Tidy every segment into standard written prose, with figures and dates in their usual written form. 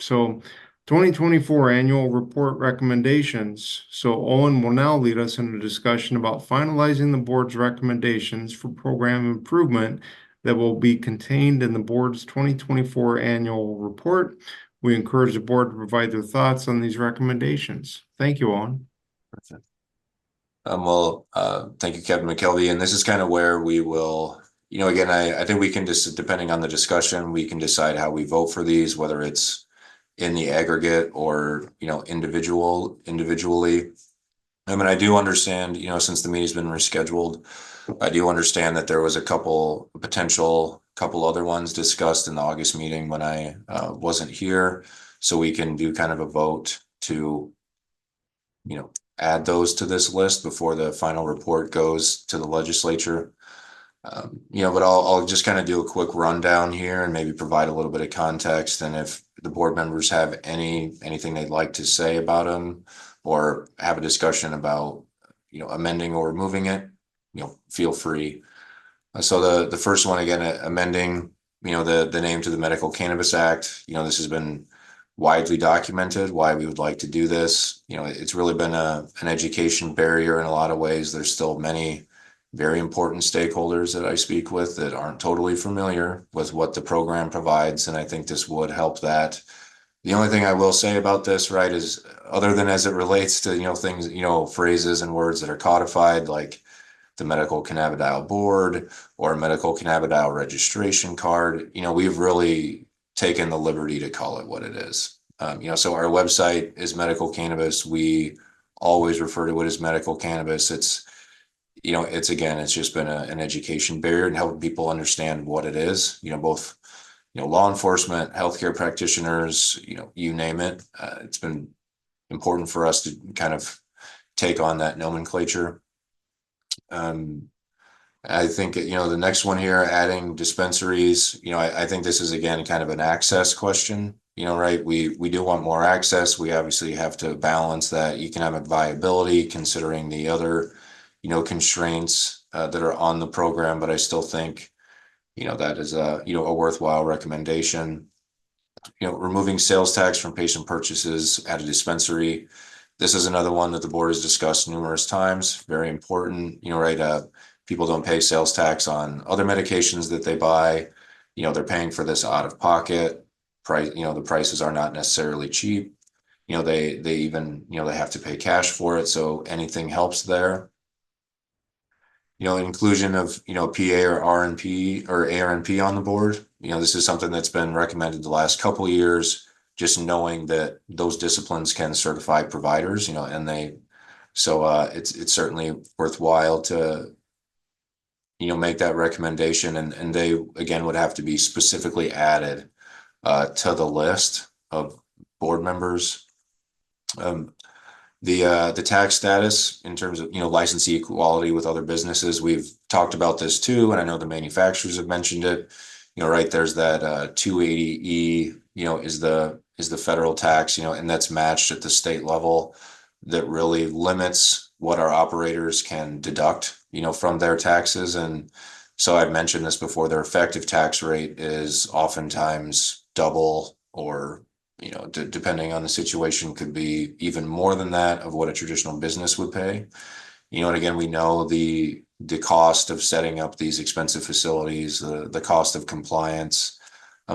So 2024 annual report recommendations. So Owen will now lead us in a discussion about finalizing the board's recommendations for program improvement that will be contained in the board's 2024 annual report. We encourage the board to provide their thoughts on these recommendations. Thank you, Owen. Thank you, Kevin McKelvey. And this is kind of where we will, again, I think we can just, depending on the discussion, we can decide how we vote for these, whether it's in the aggregate or, individually. I mean, I do understand, since the meeting's been rescheduled, I do understand that there was a couple other ones discussed in the August meeting when I wasn't here. So we can do kind of a vote to, add those to this list before the final report goes to the legislature. But I'll just kind of do a quick rundown here and maybe provide a little bit of context. And if the board members have anything they'd like to say about them or have a discussion about, amending or removing it, feel free. So the first one, again, amending, the name to the Medical Cannabis Act. This has been widely documented why we would like to do this. It's really been an education barrier in a lot of ways. There's still many very important stakeholders that I speak with that aren't totally familiar with what the program provides, and I think this would help that. The only thing I will say about this, right, is other than as it relates to, things, phrases and words that are codified, like the Medical Cannabidiol Board or Medical Cannabidiol Registration Card, we've really taken the liberty to call it what it is. So our website is medical cannabis. We always refer to it as medical cannabis. It's just been an education barrier and helping people understand what it is, both, law enforcement, healthcare practitioners, you name it. It's been important for us to kind of take on that nomenclature. I think, the next one here, adding dispensaries, I think this is, again, kind of an access question, right? We do want more access. We obviously have to balance that economic viability considering the other, constraints that are on the program. But I still think, that is a worthwhile recommendation. Removing sales tax from patient purchases at a dispensary. This is another one that the board has discussed numerous times. Very important, right? People don't pay sales tax on other medications that they buy. They're paying for this out of pocket. The prices are not necessarily cheap. They even, they have to pay cash for it. So anything helps there. Inclusion of, PA or RNP or ARNP on the board. This is something that's been recommended the last couple of years, just knowing that those disciplines can certify providers, and it's certainly worthwhile to, make that recommendation, and they, again, would have to be specifically added to the list of board members. The tax status in terms of, licensee equality with other businesses. We've talked about this too, and I know the manufacturers have mentioned it. Right, there's that 280E, is the federal tax, and that's matched at the state level. That really limits what our operators can deduct, from their taxes. And so I've mentioned this before, their effective tax rate is oftentimes double or, depending on the situation, could be even more than that of what a traditional business would pay. And again, we know the cost of setting up these expensive facilities, the cost of compliance.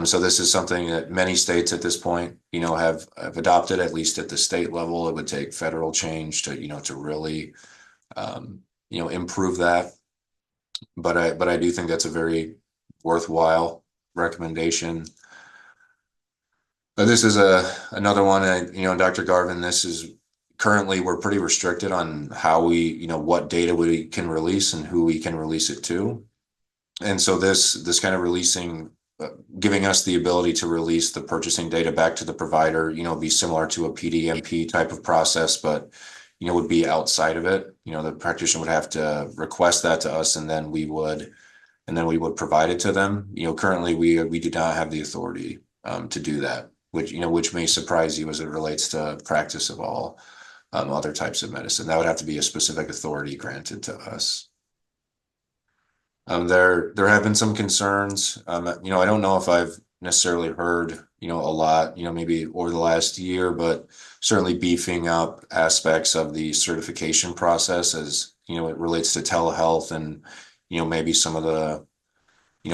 So this is something that many states at this point, have adopted, at least at the state level. It would take federal change to, to really, improve that. But I do think that's a very worthwhile recommendation. But this is another one, Dr. Garvin, this is currently, we're pretty restricted on how we, what data we can release and who we can release it to. And so this kind of releasing, giving us the ability to release the purchasing data back to the provider, be similar to a PDMP type of process, but, would be outside of it. The practitioner would have to request that to us, and then we would provide it to them. Currently we do not have the authority to do that, which may surprise you as it relates to practice of all other types of medicine. That would have to be a specific authority granted to us. There have been some concerns. I don't know if I've necessarily heard a lot, maybe over the last year, but certainly beefing up aspects of the certification process as, it relates to telehealth and, maybe some of the,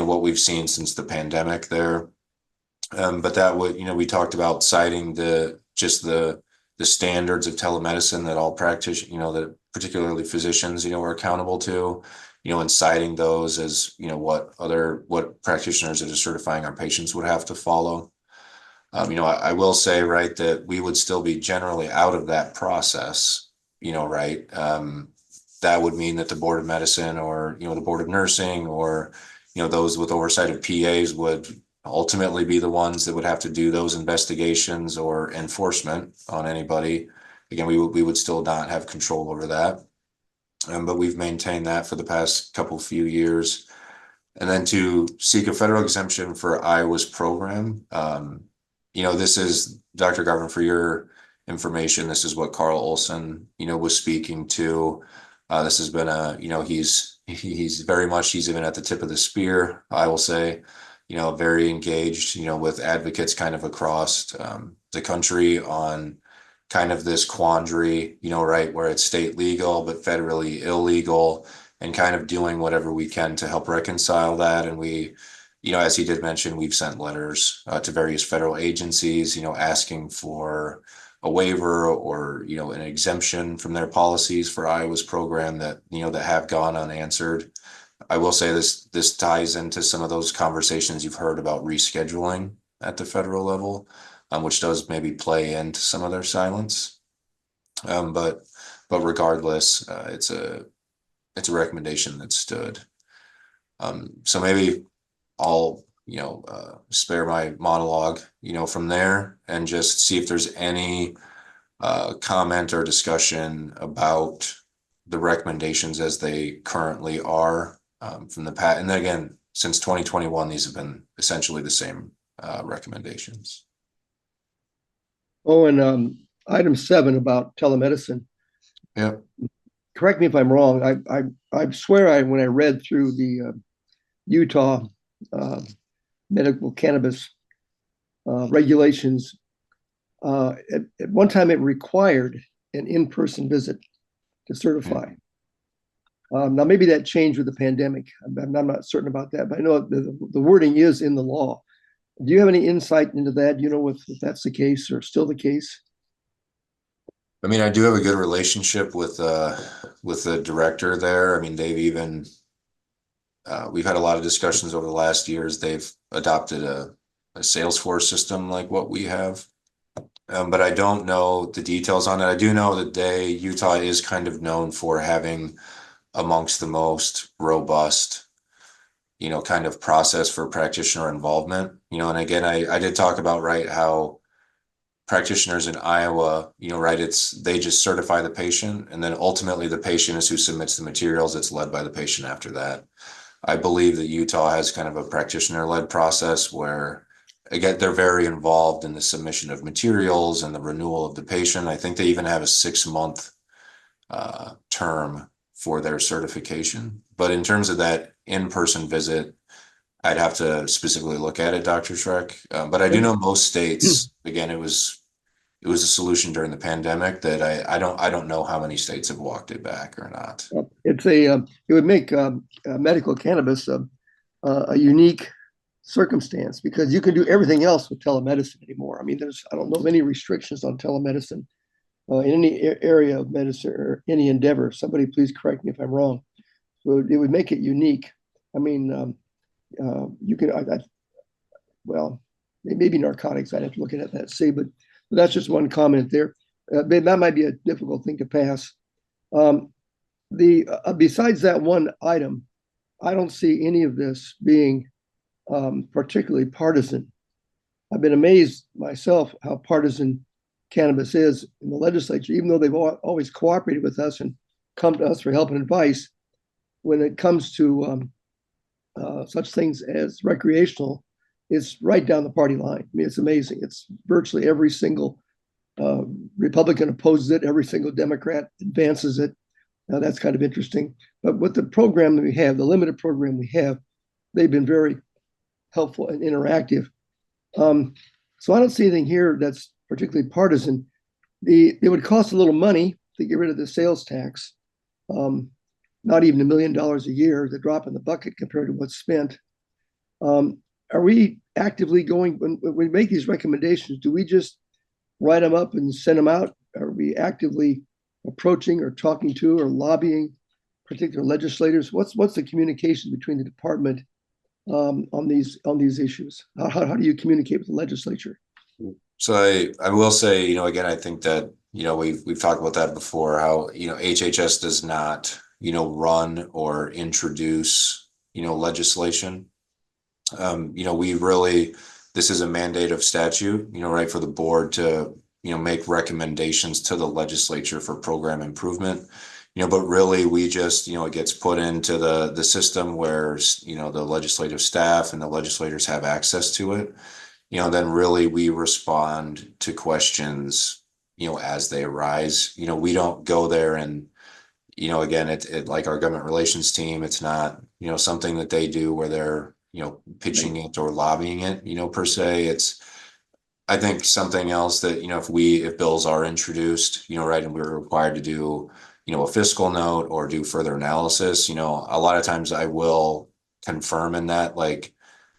what we've seen since the pandemic there. But that would, we talked about citing the standards of telemedicine that all practitioners, that particularly physicians, are accountable to, and citing those as, what practitioners that are certifying our patients would have to follow. I will say, right, that we would still be generally out of that process, right? That would mean that the Board of Medicine or, the Board of Nursing or, those with oversight of PAs would ultimately be the ones that would have to do those investigations or enforcement on anybody. Again, we would still not have control over that. But we've maintained that for the past few years. And then to seek a federal exemption for Iowa's program, this is, Dr. Garvin, for your information, this is what Carl Olsen, was speaking to. This has been he's very much, he's even at the tip of the spear, I will say, very engaged, with advocates kind of across the country on kind of this quandary, right, where it's state legal, but federally illegal, and kind of doing whatever we can to help reconcile that. And we, as he did mention, we've sent letters to various federal agencies, asking for a waiver or, an exemption from their policies for Iowa's program that, that have gone unanswered. I will say this ties into some of those conversations you've heard about rescheduling at the federal level, which does maybe play into some of their silence. But regardless, it's a recommendation that stood. So maybe I'll, spare my monologue, from there and just see if there's any comment or discussion about the recommendations as they currently are from the past. And then again, since 2021, these have been essentially the same recommendations. Oh, and item 7 about telemedicine. Yeah. Correct me if I'm wrong. I swear when I read through the Utah medical cannabis regulations, at one time it required an in-person visit to certify. Now maybe that changed with the pandemic. I'm not certain about that, but I know the wording is in the law. Do you have any insight into that? Do you know if that's the case or still the case? I mean, I do have a good relationship with the director there. I mean, they've even we've had a lot of discussions over the last years. They've adopted a Salesforce system like what we have. But I don't know the details on it. I do know that Utah is kind of known for having amongst the most robust, kind of process for practitioner involvement, and again, I did talk about, right, how practitioners in Iowa, right, they just certify the patient, and then ultimately the patient is who submits the materials. It's led by the patient after that. I believe that Utah has kind of a practitioner-led process where, again, they're very involved in the submission of materials and the renewal of the patient. I think they even have a 6-month term for their certification. But in terms of that in-person visit, I'd have to specifically look at it, Dr. Schreck. But I do know most states, again, it was a solution during the pandemic that I don't know how many states have walked it back or not. It would make medical cannabis a unique circumstance because you can do everything else with telemedicine anymore. I mean, I don't know of any restrictions on telemedicine in any area of medicine or any endeavor. Somebody please correct me if I'm wrong. So it would make it unique. I mean, you can, well, maybe narcotics. I'd have to look at that and see, but that's just one comment there. That might be a difficult thing to pass. Besides that one item, I don't see any of this being particularly partisan. I've been amazed myself how partisan cannabis is in the legislature, even though they've always cooperated with us and come to us for help and advice. When it comes to such things as recreational, it's right down the party line. I mean, it's amazing. It's virtually every single Republican opposes it. Every single Democrat advances it. Now that's kind of interesting. But with the program that we have, the limited program we have, they've been very helpful and interactive. So I don't see anything here that's particularly partisan. It would cost a little money to get rid of the sales tax. Not even $1 million a year, the drop in the bucket compared to what's spent. Are we actively going, when we make these recommendations, do we just write them up and send them out? Are we actively approaching or talking to or lobbying particular legislators? What's the communication between the department on these issues? How do you communicate with the legislature? So I will say, again, I think that, we've talked about that before, how, HHS does not, run or introduce, legislation. This is a mandate of statute, right, for the board to, make recommendations to the legislature for program improvement. But really we just, it gets put into the system where, the legislative staff and the legislators have access to it. Then really we respond to questions, as they arise. We don't go there and, again, it like our government relations team, it's not, something that they do where they're, pitching it or lobbying it, per se. It's, I think, something else that, if bills are introduced, right, and we're required to do, a fiscal note or do further analysis, a lot of times I will confirm in that, like,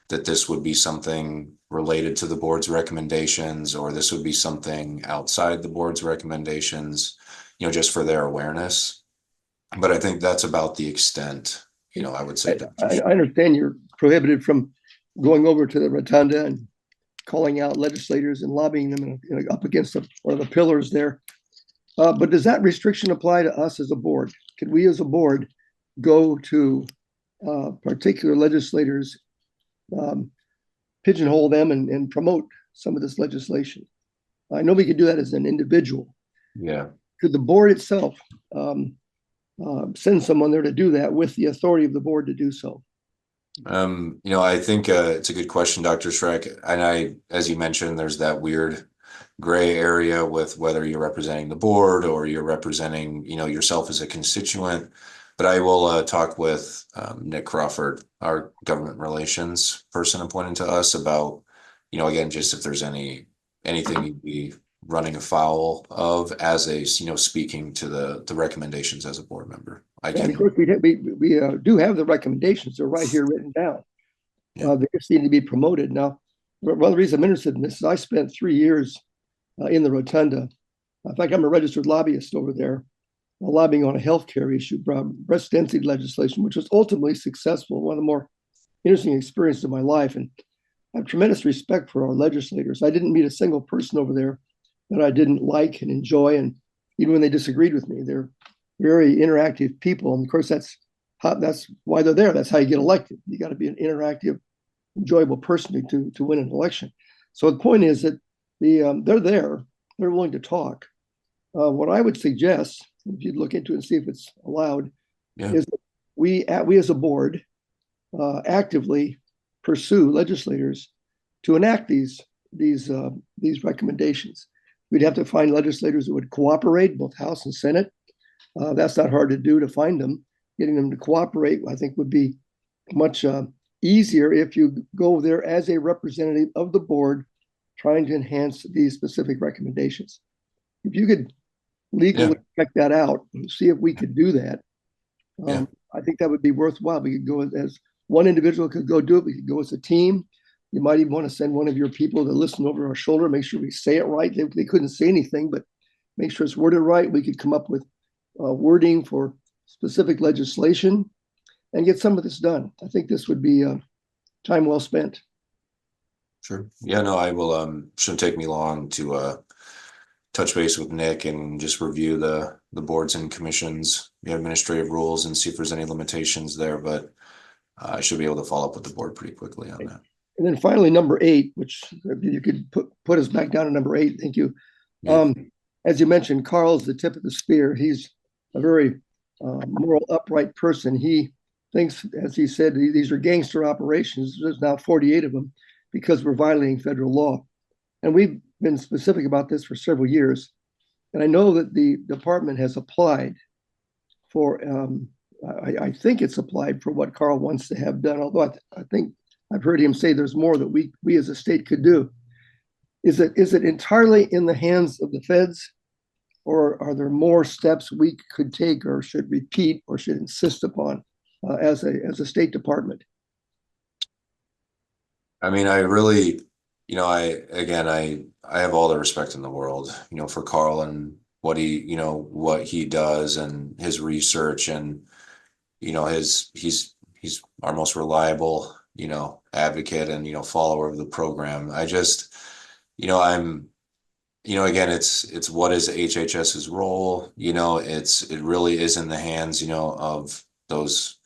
that this would be something related to the board's recommendations, or this would be something outside the board's recommendations, just for their awareness. But I think that's about the extent, I would say. I understand you're prohibited from going over to the rotunda and calling out legislators and lobbying them up against one of the pillars there. But does that restriction apply to us as a board? Could we as a board go to particular legislators, pigeonhole them and promote some of this legislation? I know we could do that as an individual. Yeah. Could the board itself send someone there to do that with the authority of the board to do so? I think it's a good question, Dr. Schreck. And as you mentioned, there's that weird gray area with whether you're representing the board or you're representing, yourself as a constituent. But I will talk with Nick Crawford, our government relations person appointed to us, about, again, just if there's anything you'd be running afoul of as a, speaking to the recommendations as a board member. And of course, we do have the recommendations. They're right here written down. Yeah. They just need to be promoted. Now, one of the reasons I'm interested in this is I spent 3 years in the rotunda. In fact, I'm a registered lobbyist over there, lobbying on a healthcare issue, breast density legislation, which was ultimately successful, one of the more interesting experiences of my life. And I have tremendous respect for our legislators. I didn't meet a single person over there that I didn't like and enjoy. And even when they disagreed with me, they're very interactive people. And of course, that's why they're there. That's how you get elected. You got to be an interactive, enjoyable person to win an election. So the point is that they're there. They're willing to talk. What I would suggest, if you'd look into it and see if it's allowed, is that we as a board actively pursue legislators to enact these recommendations. We'd have to find legislators that would cooperate, both House and Senate. That's not hard to do, to find them. Getting them to cooperate, I think, would be much easier if you go there as a representative of the board trying to enhance these specific recommendations. If you could legally check that out and see if we could do that, I think that would be worthwhile. We could go as one individual could go do it. We could go as a team. You might even want to send one of your people to listen over our shoulder, make sure we say it right. They couldn't say anything, but make sure it's worded right. We could come up with wording for specific legislation and get some of this done. I think this would be time well spent. Sure. Yeah, no, I will. Shouldn't take me long to touch base with Nick and just review the boards and commissions, the administrative rules, and see if there's any limitations there. But I should be able to follow up with the board pretty quickly on that. And then finally, number 8, which you could put us back down to number 8. Thank you. Yeah. As you mentioned, Carl is the tip of the spear. He's a very moral, upright person. He thinks, as he said, these are gangster operations. There's now 48 of them because we're violating federal law. And we've been specific about this for several years. And I know that the department has applied for, I think it's applied for what Carl wants to have done, although I think I've heard him say there's more that we as a state could do. is it entirely in the hands of the feds, or are there more steps we could take, or should repeat, or should insist upon as a State Department? I mean, I really, I have all the respect in the world, for Carl and what he does and his research and, he's our most reliable, advocate and, follower of the program. I just, I'm, again, it's what is HHS's role? It really is in the hands, of those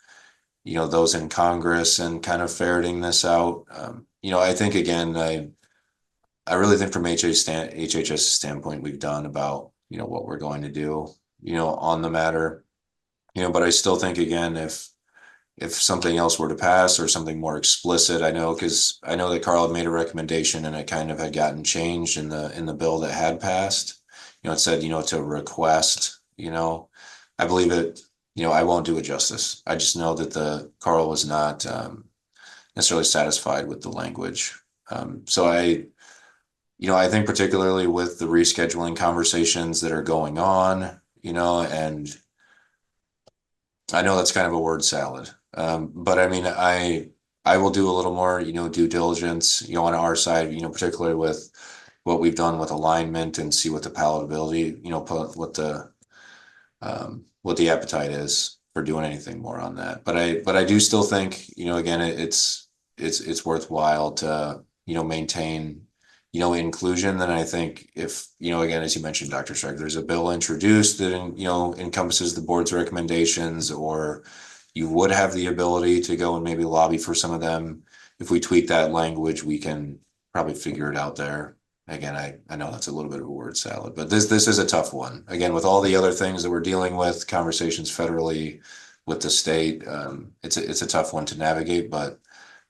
in Congress and kind of ferreting this out. I think again, I really think from HHS standpoint, we've done about, what we're going to do, on the matter, but I still think again, if something else were to pass or something more explicit, because I know that Carl had made a recommendation and it kind of had gotten changed in the bill that had passed. It said, to request, I believe it, I won't do it justice. I just know that Carl was not necessarily satisfied with the language. So I think particularly with the rescheduling conversations that are going on, and I know that's kind of a word salad. But I mean, I will do a little more, due diligence, on our side, particularly with what we've done with alignment and see what the palatability, what the appetite is for doing anything more on that. But I do still think, again, it's worthwhile to, maintain, inclusion. Then I think if, again, as you mentioned, Dr. Strike, there's a bill introduced that, encompasses the board's recommendations, or you would have the ability to go and maybe lobby for some of them. If we tweak that language, we can probably figure it out there. Again, I know that's a little bit of a word salad, but this is a tough one. Again, with all the other things that we're dealing with, conversations federally with the state, it's a tough one to navigate. But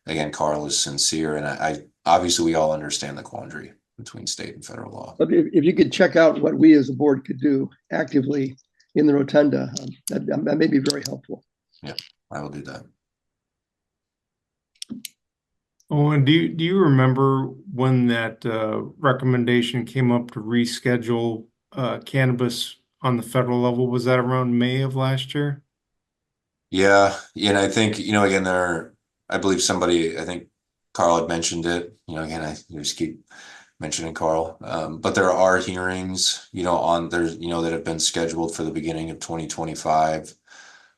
again, Carl is sincere, and I obviously we all understand the quandary between state and federal law. But if you could check out what we as a board could do actively in the rotunda, that may be very helpful. Yeah, I will do that. Oh, and do you remember when that recommendation came up to reschedule cannabis on the federal level? Was that around May of last year? Yeah, and I think, again, I believe I think Carl had mentioned it, again, I just keep mentioning Carl, but there are hearings, that have been scheduled for the beginning of 2025.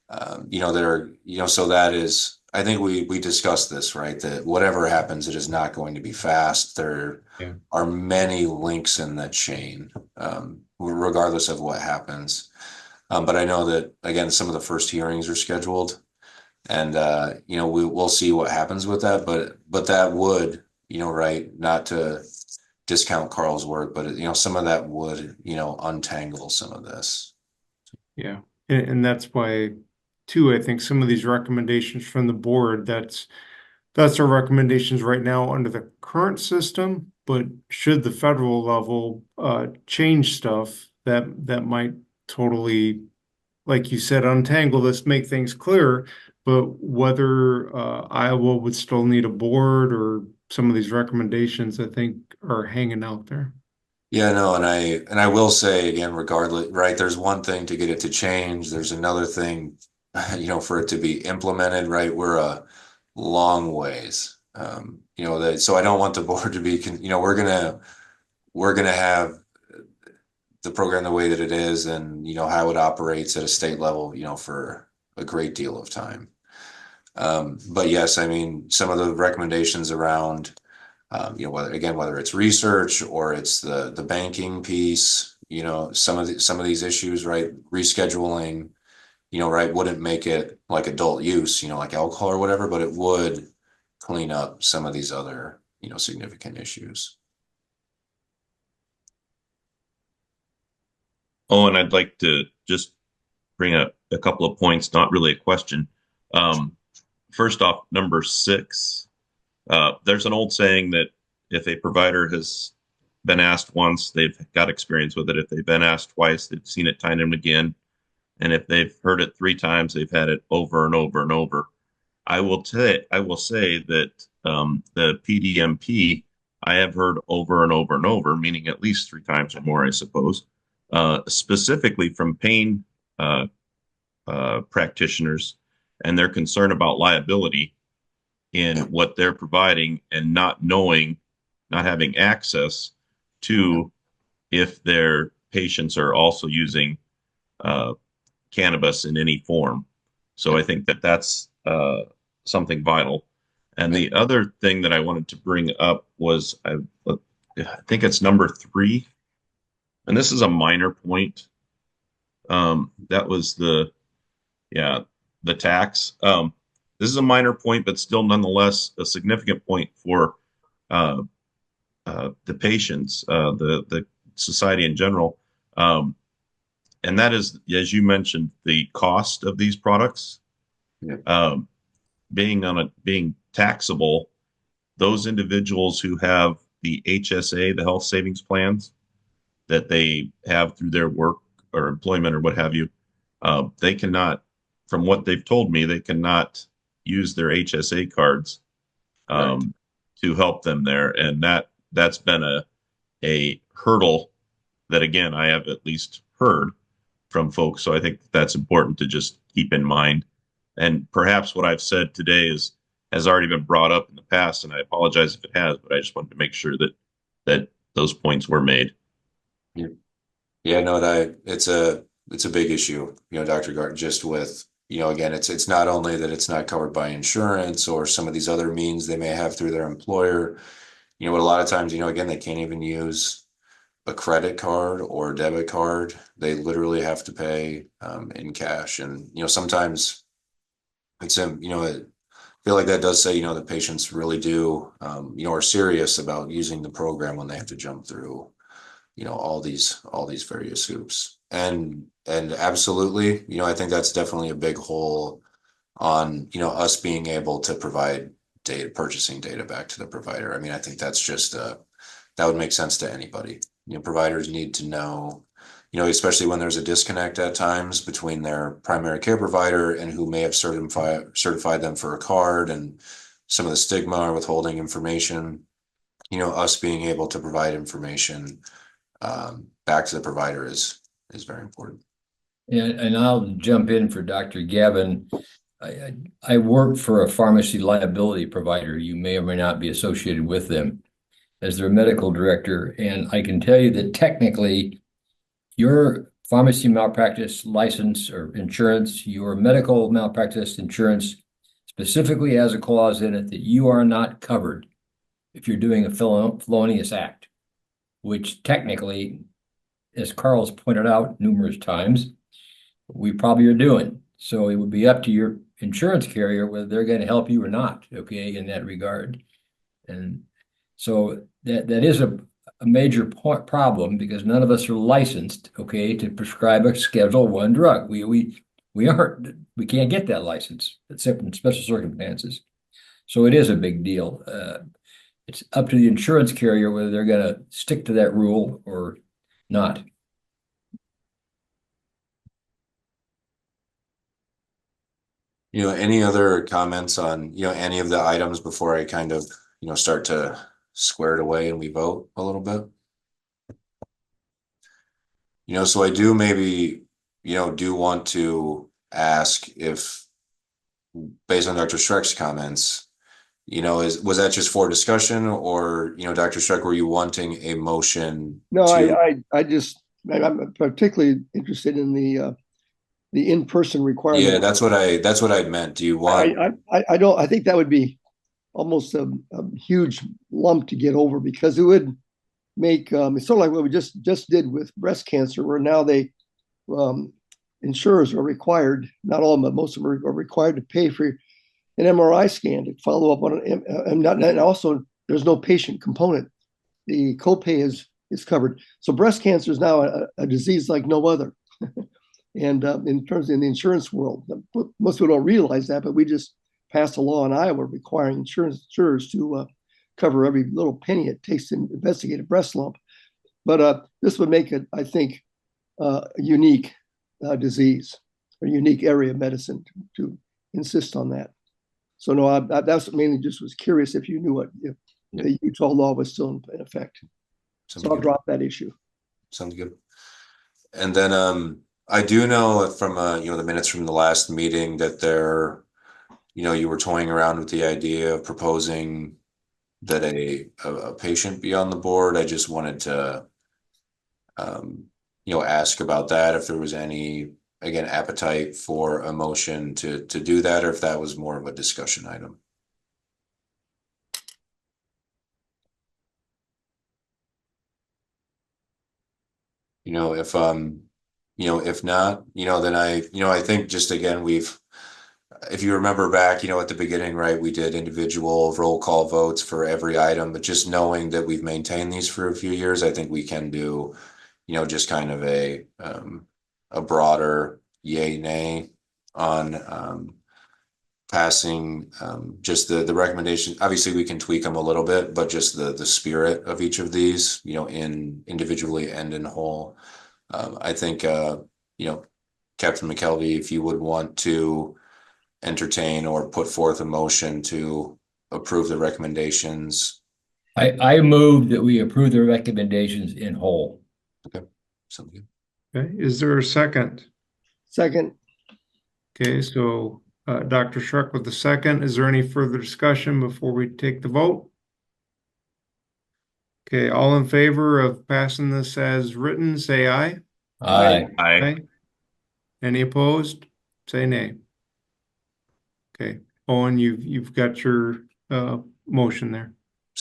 That are, so that is, I think we discussed this, right? That whatever happens, it is not going to be fast. There are many links in that chain, regardless of what happens. But I know that, again, some of the first hearings are scheduled, and we'll see what happens with that. But that would, right, not to discount Carl's work, but some of that would, untangle some of this. Yeah, and that's why, too, I think some of these recommendations from the board, that's our recommendations right now under the current system. But should the federal level change stuff, that might totally, like you said, untangle this, make things clearer. But whether Iowa would still need a board, or some of these recommendations, I think, are hanging out there. Yeah, no, and I will say again, regardless, right? There's one thing to get it to change. There's another thing, for it to be implemented, right? We're a long ways. So I don't want the board to be, we're gonna have the program the way that it is, and how it operates at a state level, for a great deal of time. But yes, I mean, some of the recommendations around, whether it's research or it's the banking piece, some of these issues, right? Rescheduling, right, wouldn't make it like adult use, like alcohol or whatever, but it would clean up some of these other, significant issues. Oh, and I'd like to just bring up a couple of points, not really a question. First off, number 6, there's an old saying that if a provider has been asked once, they've got experience with it. If they've been asked twice, they've seen it time and again. And if they've heard it 3 times, they've had it over and over and over. I will say that the PDMP, I have heard over and over and over, meaning at least 3 times or more, I suppose, specifically from pain practitioners and their concern about liability in what they're providing and not knowing, not having access to if their patients are also using cannabis in any form. So I think that that's something vital. And the other thing that I wanted to bring up was I think it's number 3, and this is a minor point. That was the tax. This is a minor point, but still nonetheless a significant point for the patients, the society in general. And that is, as you mentioned, the cost of these products. Yeah. Being taxable, those individuals who have the HSA, the health savings plans that they have through their work or employment or what have you, they cannot, from what they've told me, they cannot use their HSA cards to help them there. And that's been a hurdle that, again, I have at least heard from folks. So I think that's important to just keep in mind. And perhaps what I've said today has already been brought up in the past, and I apologize if it has, but I just wanted to make sure that those points were made. Yeah, no, it's a big issue, Dr. Gart, just with, again, it's not only that it's not covered by insurance or some of these other means they may have through their employer, but a lot of times, again, they can't even use a credit card or a debit card. They literally have to pay in cash. And, sometimes it's, I feel like that does say, the patients really do, are serious about using the program when they have to jump through, all these various hoops. And absolutely, I think that's definitely a big hole on, us being able to provide purchasing data back to the provider. I mean, I think that's just, that would make sense to anybody. Providers need to know, especially when there's a disconnect at times between their primary care provider and who may have certified them for a card, and some of the stigma or withholding information, us being able to provide information back to the provider is very important. And I'll jump in for Dr. Gavin. I work for a pharmacy liability provider. You may or may not be associated with them, as their medical director. And I can tell you that technically your pharmacy malpractice license or insurance, your medical malpractice insurance specifically has a clause in it that you are not covered if you're doing a felonious act, which technically, as Carl's pointed out numerous times, we probably are doing. So it would be up to your insurance carrier whether they're going to help you or not, okay, in that regard. And so that is a major problem, because none of us are licensed, okay, to prescribe a Schedule I drug. We can't get that license except in special circumstances. So it is a big deal. It's up to the insurance carrier whether they're going to stick to that rule or not. Any other comments on, any of the items before I kind of, start to square it away and we vote a little bit? So I do maybe, do want to ask if, based on Dr. Schreck's comments, was that just for discussion, or, Dr. Schreck, were you wanting a motion? No, I'm particularly interested in the in-person requirement. Yeah, that's what I meant. Do you want? I think that would be almost a huge lump to get over, because it would make it's sort of like what we just did with breast cancer, where now insurers are required, not all of them, but most of them are required to pay for an MRI scan to follow up on it. And also there's no patient component. The copay is covered. So breast cancer is now a disease like no other. And in terms of the insurance world, most people don't realize that, but we just passed a law in Iowa requiring insurers to cover every little penny it takes to investigate a breast lump. But this would make it, I think, a unique disease, or unique area of medicine to insist on that. So no, that's mainly just was curious if you knew the Utah law was still in effect. Sounds So I'll good. drop that issue. Sounds good. And then I do know from the minutes from the last meeting that you were toying around with the idea of proposing that a patient be on the board. I just wanted to ask about that, if there was any, again, appetite for a motion to do that, or if that was more of a discussion item. If not, then I think just again, if you remember back, at the beginning, right, we did individual roll call votes for every item, but just knowing that we've maintained these for a few years, I think we can do, just kind of a broader yay, nay on passing just the recommendation. Obviously, we can tweak them a little bit, but just the spirit of each of these, in individually and in whole. I think, Captain McKelvey, if you would want to entertain or put forth a motion to approve the recommendations. I move that we approve the recommendations in whole. Okay, sounds good. Okay, is there a second? Second, Okay, so Dr. Schreck with the second. Is there any further discussion before we take the vote? Okay, all in favor of passing this as written, say aye. Aye. Aye. Any opposed? Say nay. Okay, Owen, you've got your motion there.